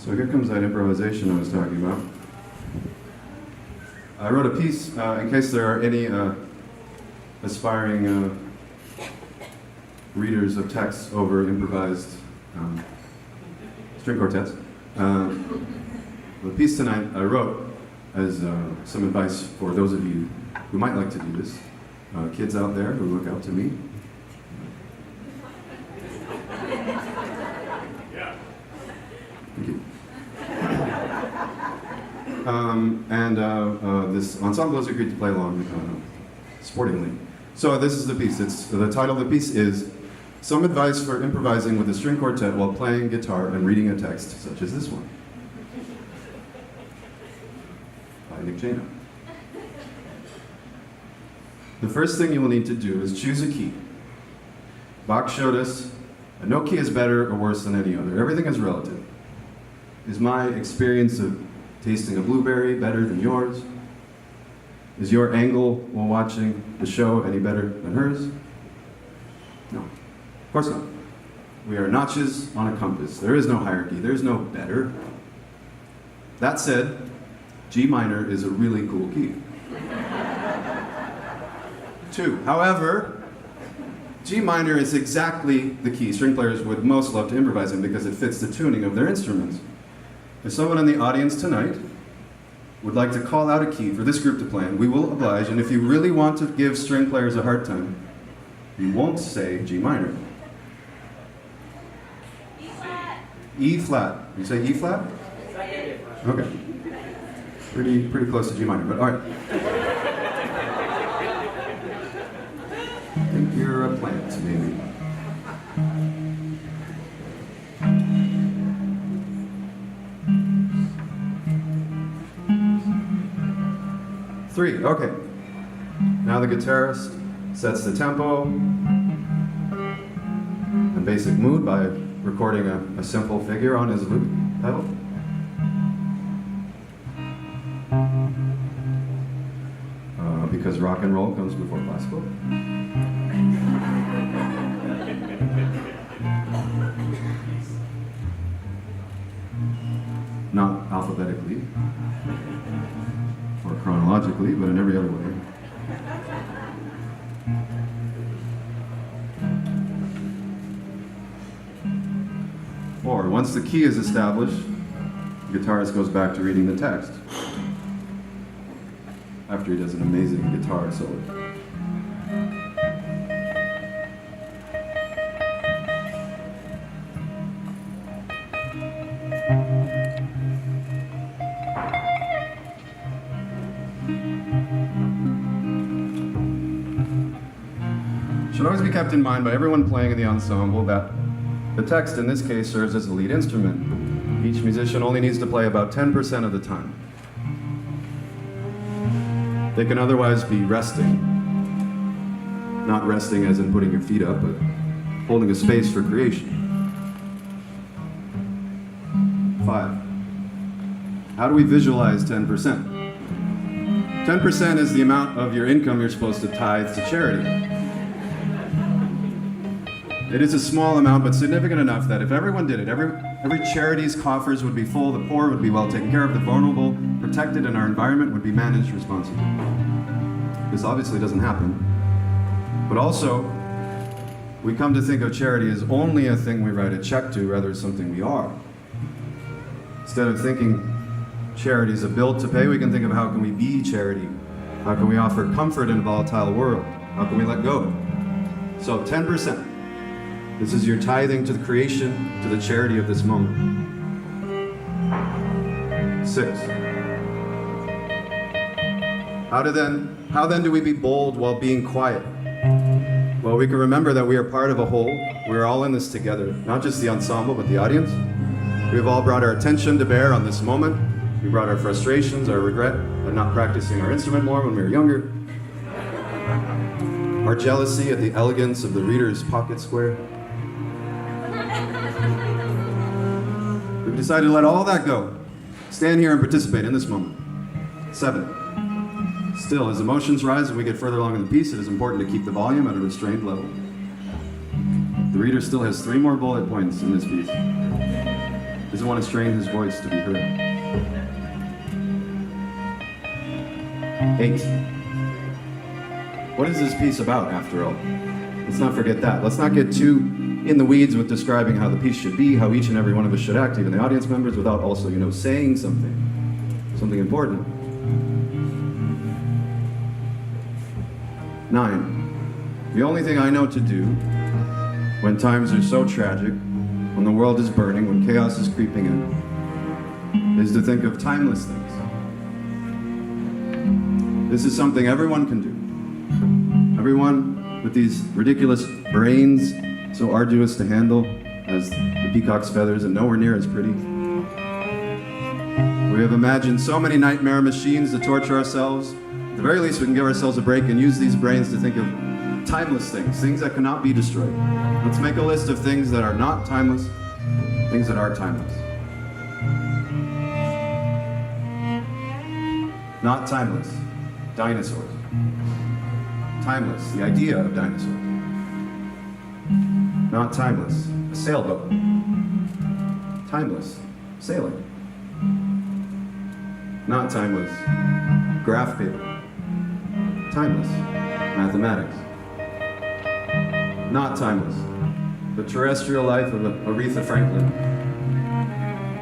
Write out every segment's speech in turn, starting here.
So here comes that improvisation I was talking about. I wrote a piece, in case there are any aspiring readers of texts over improvised string quartets. The piece tonight I wrote as some advice for those of you who might like to do this. Kids out there who look up to me. Thank you. This ensemble has agreed to play along sportingly. So this is the piece. The title of the piece is Some Advice for Improvising with a String Quartet While Playing Guitar and Reading a Text, such as this one. By Nick Jaina. The first thing you will need to do is choose a key. Bach showed us no key is better or worse than any other. Everything is relative. Is my experience of tasting a blueberry better than yours? Is your angle while watching the show any better than hers? No, of course not. We are notches on a compass. There is no hierarchy. There is no better. That said, G minor is a really cool key. 2. However, G minor is exactly the key string players would most love to improvise in because it fits the tuning of their instruments. If someone in the audience tonight would like to call out a key for this group to play in, we will oblige, and if you really want to give string players a hard time, you won't say G minor. E flat. E flat. You say E flat? Okay. Pretty close to G minor, but all right. I think you're a plant, maybe. Three, okay. Now the guitarist sets the tempo and basic mood by recording a simple figure on his loop pedal. Because rock and roll comes before classical. Not alphabetically or chronologically, but in every other way. Or, once the key is established, the guitarist goes back to reading the text after he does an amazing guitar solo. Should always be kept in mind by everyone playing in the ensemble that the text in this case serves as the lead instrument. Each musician only needs to play about 10% of the time. They can otherwise be resting. Not resting as in putting your feet up, but holding a space for creation. 5. How do we visualize 10%? 10% is the amount of your income you're supposed to tithe to charity. It is a small amount, but significant enough that if everyone did it, every charity's coffers would be full, the poor would be well taken care of, the vulnerable protected, and our environment would be managed responsibly. This obviously doesn't happen. But also, we come to think of charity as only a thing we write a check to rather than something we are. Instead of thinking charity is a bill to pay, we can think of how can we be charity? How can we offer comfort in a volatile world? How can we let go? So 10%. This is your tithing to the creation, to the charity of this moment. 6. How then do we be bold while being quiet? Well, we can remember that we are part of a whole. We're all in this together, not just the ensemble, but the audience. We've all brought our attention to bear on this moment. We brought our frustrations, our regret at not practicing our instrument more when we were younger. Our jealousy at the elegance of the reader's pocket square. We've decided to let all that go. Stand here and participate in this moment. 7. Still, as emotions rise and we get further along in the piece, it is important to keep the volume at a restrained level. The reader still has 3 more bullet points in this piece. doesn't want to strain his voice to be heard. 8. What is this piece about, after all? Let's not forget that. Let's not get too in the weeds with describing how the piece should be, how each and every one of us should act, even the audience members, without also, saying something important. 9. The only thing I know to do when times are so tragic, when the world is burning, when chaos is creeping in, is to think of timeless things. This is something everyone can do. Everyone with these ridiculous brains, so arduous to handle as the peacock's feathers and nowhere near as pretty. We have imagined so many nightmare machines to torture ourselves. At the very least, we can give ourselves a break and use these brains to think of timeless things, things that cannot be destroyed. Let's make a list of things that are not timeless, things that are timeless. Not timeless. Dinosaurs. Timeless, the idea of dinosaurs. Not timeless, a sailboat. Timeless, sailing. Not timeless, graph paper. Timeless, mathematics. Not timeless, the terrestrial life of Aretha Franklin.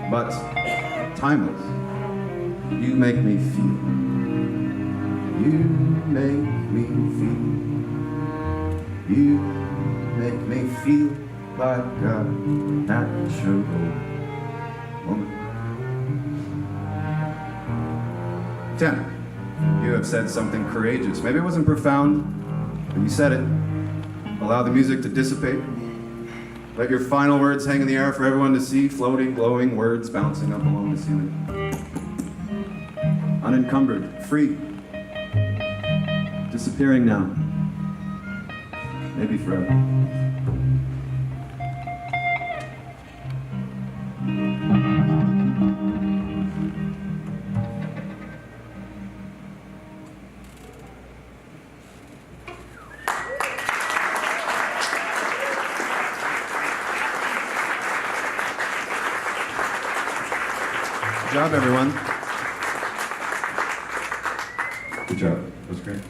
But timeless, you make me feel. You make me feel. You make me feel like a natural woman. 10. You have said something courageous. Maybe it wasn't profound, but you said it. Allow the music to dissipate. Let your final words hang in the air for everyone to see, floating, glowing words bouncing up along the ceiling. Unencumbered, free. Disappearing now. Maybe forever. Good job, everyone. Good job. That was great.